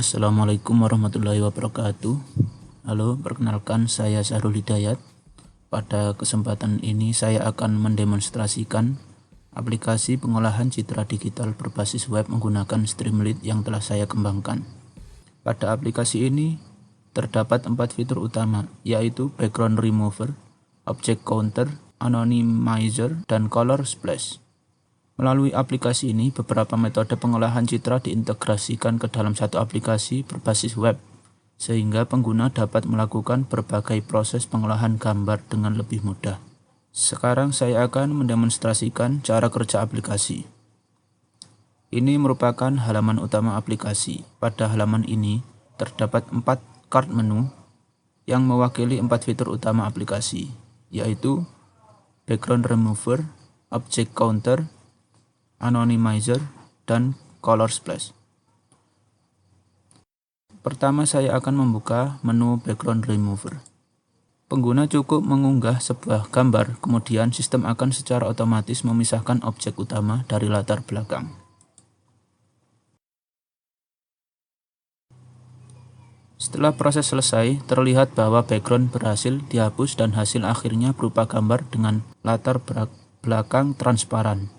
Assalamualaikum warahmatullahi wabarakatuh. Halo, perkenalkan saya Syahrul Hidayat. Pada kesempatan ini saya akan mendemonstrasikan aplikasi pengolahan citra digital berbasis web menggunakan Streamlit yang telah saya kembangkan. Pada aplikasi ini terdapat 4 fitur utama, yaitu background remover, object counter, anonymizer, dan color splash. Melalui aplikasi ini, beberapa metode pengolahan citra diintegrasikan ke dalam satu aplikasi berbasis web, sehingga pengguna dapat melakukan berbagai proses pengolahan gambar dengan lebih mudah. Sekarang saya akan mendemonstrasikan cara kerja aplikasi. Ini merupakan halaman utama aplikasi. Pada halaman ini, terdapat 4 card menu yang mewakili 4 fitur utama aplikasi, yaitu background remover, object counter, anonymizer, dan color splash. Pertama, saya akan membuka menu background remover. Pengguna cukup mengunggah sebuah gambar, kemudian sistem akan secara otomatis memisahkan objek utama dari latar belakang. Setelah proses selesai, terlihat bahwa background berhasil dihapus dan hasil akhirnya berupa gambar dengan latar belakang transparan.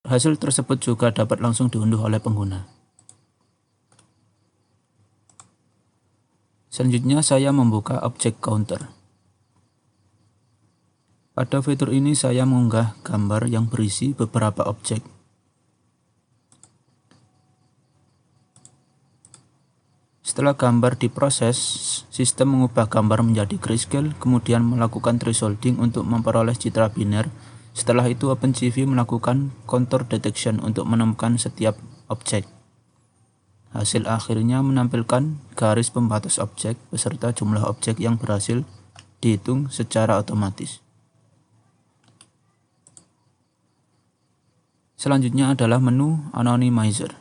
Hasil tersebut juga dapat langsung diunduh oleh pengguna. Selanjutnya saya membuka object counter. Pada fitur ini saya mengunggah gambar yang berisi beberapa objek. Setelah gambar diproses, sistem mengubah gambar menjadi grayscale, kemudian melakukan thresholding untuk memperoleh citra biner. Setelah itu OpenCV melakukan contour detection untuk menemukan setiap objek. Hasil akhirnya menampilkan garis pembatas objek beserta jumlah objek yang berhasil dihitung secara otomatis. Selanjutnya adalah menu anonymizer.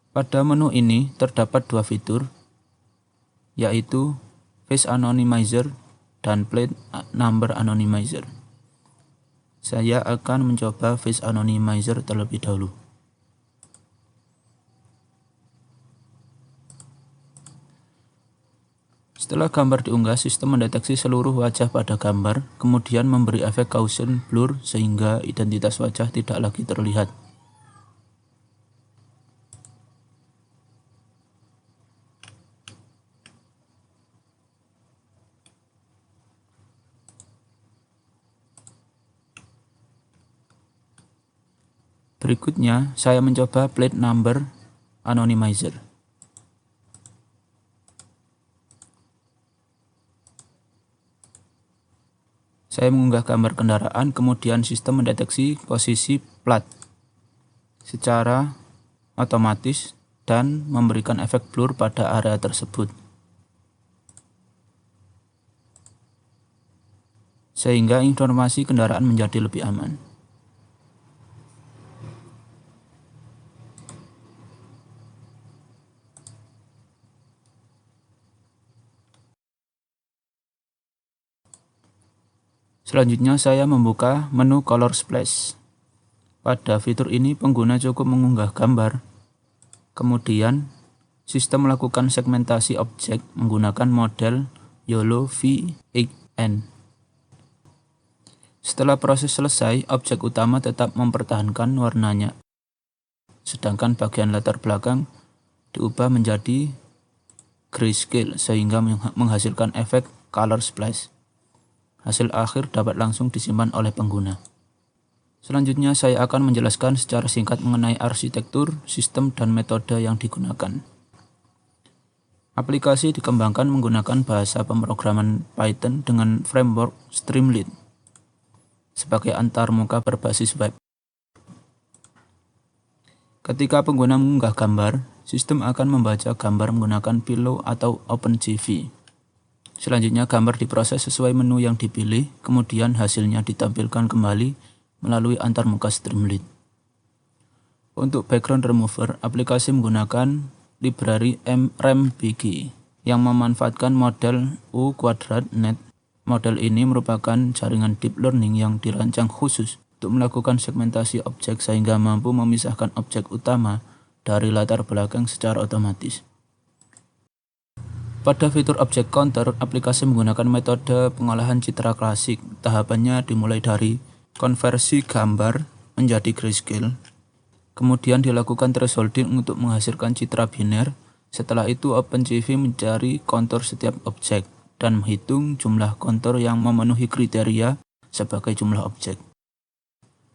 Pada menu ini terdapat 2 fitur, yaitu face anonymizer dan plate number anonymizer. Saya akan mencoba face anonymizer terlebih dahulu. Setelah gambar diunggah, sistem mendeteksi seluruh wajah pada gambar, kemudian memberi efek Gaussian blur sehingga identitas wajah tidak lagi terlihat. Berikutnya, saya mencoba plate number anonymizer. Saya mengunggah gambar kendaraan, kemudian sistem mendeteksi posisi plat secara otomatis dan memberikan efek blur pada area tersebut, sehingga informasi kendaraan menjadi lebih aman. Selanjutnya saya membuka menu color splash. Pada fitur ini pengguna cukup mengunggah gambar, kemudian sistem melakukan segmentasi objek menggunakan model YOLO V8N. Setelah proses selesai, objek utama tetap mempertahankan warnanya, sedangkan bagian latar belakang diubah menjadi grayscale sehingga menghasilkan efek color splash. Hasil akhir dapat langsung disimpan oleh pengguna. Selanjutnya saya akan menjelaskan secara singkat mengenai arsitektur, sistem, dan metode yang digunakan. Aplikasi dikembangkan menggunakan bahasa pemrograman Python dengan framework Streamlit sebagai antarmuka berbasis web. Ketika pengguna mengunggah gambar, sistem akan membaca gambar menggunakan Pillow atau OpenCV. Selanjutnya gambar diproses sesuai menu yang dipilih, kemudian hasilnya ditampilkan kembali melalui antarmuka Streamlit. Untuk background remover, aplikasi menggunakan library RamBG yang memanfaatkan model U2Net. Model ini merupakan jaringan deep learning yang dirancang khusus untuk melakukan segmentasi objek sehingga mampu memisahkan objek utama dari latar belakang secara otomatis. Pada fitur Object Counter, aplikasi menggunakan metode pengolahan citra klasik. Tahapannya dimulai dari konversi gambar menjadi grayscale. Kemudian dilakukan thresholding untuk menghasilkan citra biner. Setelah itu OpenCV mencari kontur setiap objek dan menghitung jumlah kontur yang memenuhi kriteria sebagai jumlah objek.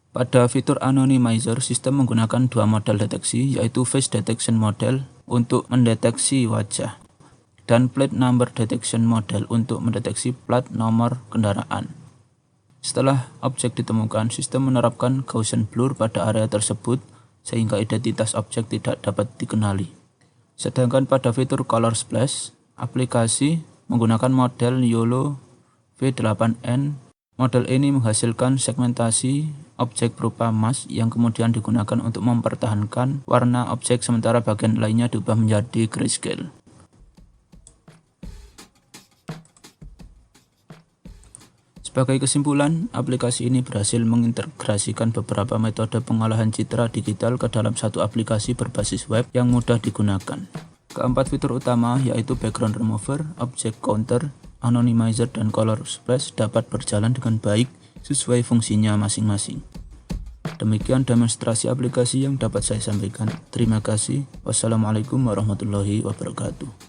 Pada fitur Anonymizer, sistem menggunakan dua model deteksi, yaitu Face Detection Model untuk mendeteksi wajah dan Plate Number Detection Model untuk mendeteksi plat nomor kendaraan. Setelah objek ditemukan, sistem menerapkan Gaussian Blur pada area tersebut sehingga identitas objek tidak dapat dikenali. Sedangkan pada fitur Color Splash, aplikasi menggunakan model YOLO V8N. Model ini menghasilkan segmentasi objek berupa mask yang kemudian digunakan untuk mempertahankan warna objek sementara bagian lainnya diubah menjadi grayscale. Sebagai kesimpulan, aplikasi ini berhasil mengintegrasikan beberapa metode pengolahan citra digital ke dalam satu aplikasi berbasis web yang mudah digunakan. Keempat fitur utama yaitu Background Remover, Object Counter, Anonymizer, dan Color Splash dapat berjalan dengan baik sesuai fungsinya masing-masing. Demikian demonstrasi aplikasi yang dapat saya sampaikan. Terima kasih. Wassalamualaikum warahmatullahi wabarakatuh.